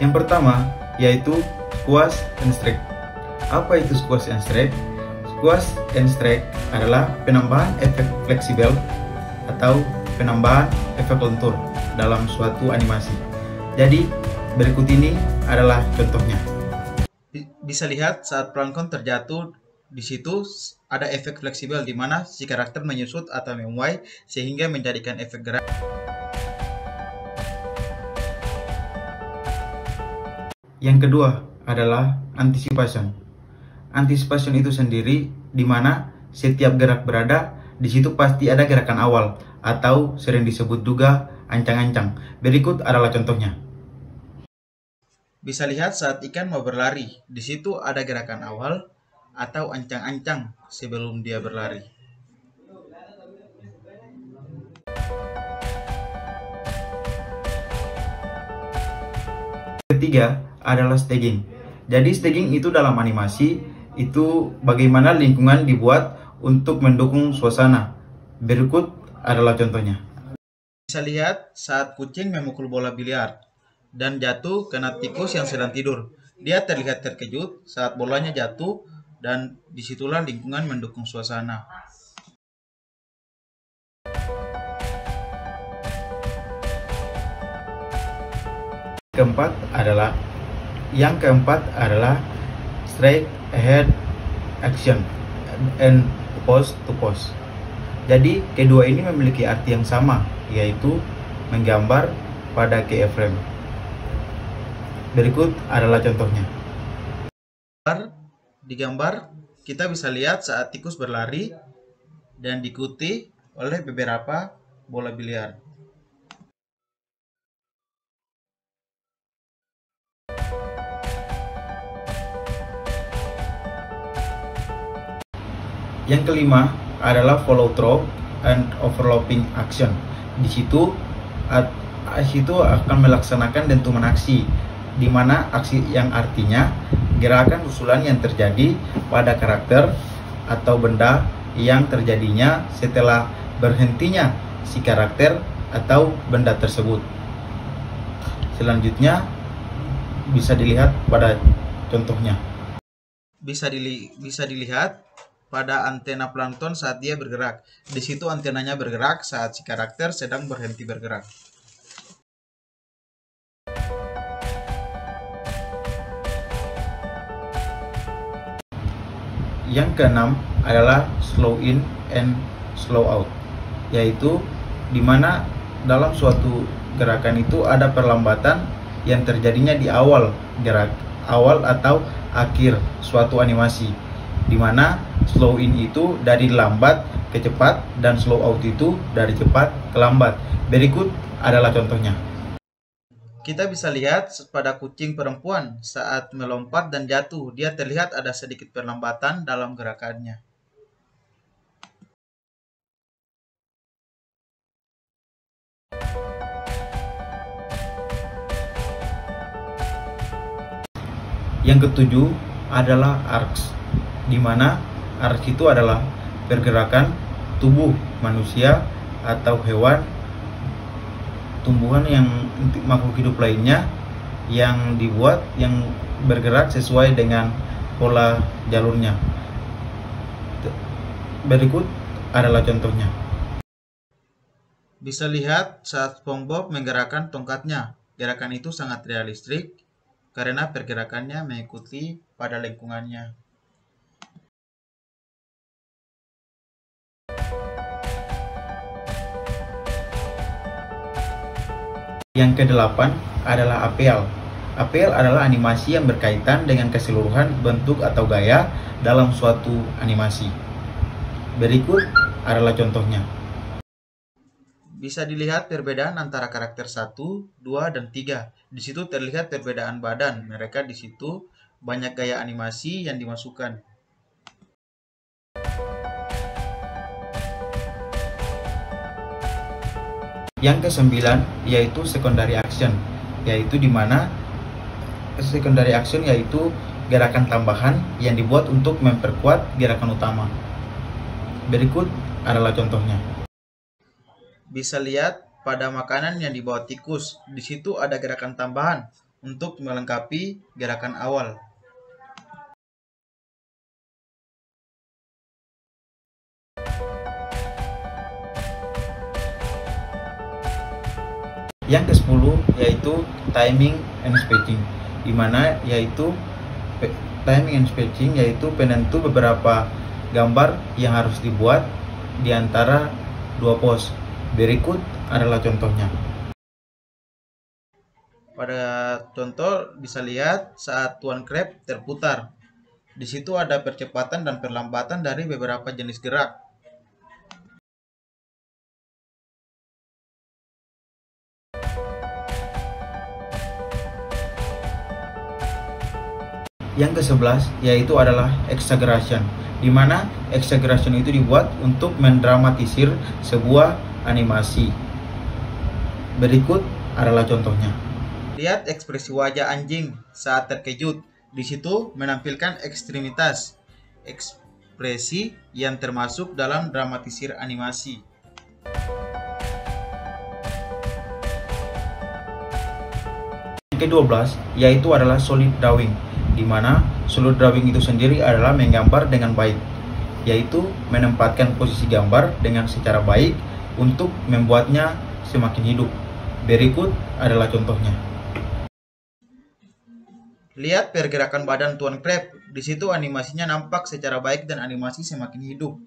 Yang pertama yaitu squash and strike. Apa itu squash and strike? Squash and strike adalah penambahan efek fleksibel atau penambahan efek lentur dalam suatu animasi. Jadi berikut ini adalah contohnya. Bisa lihat saat plankton terjatuh, di situ ada efek fleksibel di mana si karakter menyusut atau memuai sehingga menjadikan efek gerak. Yang kedua adalah anticipation. Anticipation itu sendiri di mana setiap gerak berada di situ pasti ada gerakan awal atau sering disebut juga ancang-ancang. Berikut adalah contohnya. Bisa lihat saat ikan mau berlari, di situ ada gerakan awal atau ancang-ancang sebelum dia berlari. Ketiga adalah staging. Jadi staging itu dalam animasi itu bagaimana lingkungan dibuat untuk mendukung suasana. Berikut adalah contohnya. Bisa lihat saat kucing memukul bola biliar dan jatuh kena tikus yang sedang tidur. Dia terlihat terkejut saat bolanya jatuh dan disitulah lingkungan mendukung suasana. Yang keempat adalah straight ahead action and pose to pose. Jadi kedua ini memiliki arti yang sama, yaitu menggambar pada keyframe. Berikut adalah contohnya. Di gambar kita bisa lihat saat tikus berlari dan diikuti oleh beberapa bola biliar. Yang kelima adalah follow through and overlapping action. Di situ akan melaksanakan dentuman aksi, di mana aksi yang artinya gerakan susulan yang terjadi pada karakter atau benda yang terjadinya setelah berhentinya si karakter atau benda tersebut. Selanjutnya bisa dilihat pada contohnya. Bisa dilihat pada antena plankton saat dia bergerak. Di situ antenanya bergerak saat si karakter sedang berhenti bergerak. Yang keenam adalah slow in and slow out, yaitu di mana dalam suatu gerakan itu ada perlambatan yang terjadinya di awal atau akhir suatu animasi, di mana slow in itu dari lambat ke cepat dan slow out itu dari cepat ke lambat. Berikut adalah contohnya. Kita bisa lihat pada kucing perempuan saat melompat dan jatuh, dia terlihat ada sedikit perlambatan dalam gerakannya. Yang ketujuh adalah arcs, di mana arcs itu adalah pergerakan tubuh manusia atau hewan, tumbuhan yang makhluk hidup lainnya yang bergerak sesuai dengan pola jalurnya. Berikut adalah contohnya. Bisa lihat saat SpongeBob menggerakkan tongkatnya. Gerakan itu sangat realistik karena pergerakannya mengikuti pada lingkungannya. Yang kedelapan adalah appeal. Appeal adalah animasi yang berkaitan dengan keseluruhan bentuk atau gaya dalam suatu animasi. Berikut adalah contohnya. Bisa dilihat perbedaan antara karakter 1, 2, dan 3. Di situ terlihat perbedaan badan. Mereka di situ banyak gaya animasi yang dimasukkan. Yang kesembilan yaitu secondary action, yaitu di mana secondary action yaitu gerakan tambahan yang dibuat untuk memperkuat gerakan utama. Berikut adalah contohnya. Bisa lihat pada makanan yang dibawa tikus, di situ ada gerakan tambahan untuk melengkapi gerakan awal. Yang ke-10 yaitu timing and spacing, di mana yaitu timing and spacing yaitu penentu beberapa gambar yang harus dibuat di antara dua pose. Berikut adalah contohnya. Pada contoh bisa lihat saat tuan crab terputar. Di situ ada percepatan dan perlambatan dari beberapa jenis gerak. Yang ke-11 yaitu adalah exaggeration, di mana exaggeration itu dibuat untuk mendramatisir sebuah animasi. Berikut adalah contohnya. Lihat ekspresi wajah anjing saat terkejut. Di situ menampilkan ekstremitas, ekspresi yang termasuk dalam dramatisir animasi. Yang ke-12 yaitu adalah solid drawing, di mana solid drawing itu sendiri adalah menggambar dengan baik, yaitu menempatkan posisi gambar dengan secara baik untuk membuatnya semakin hidup. Berikut adalah contohnya. Lihat pergerakan badan tuan crab. Di situ animasinya nampak secara baik dan animasi semakin hidup.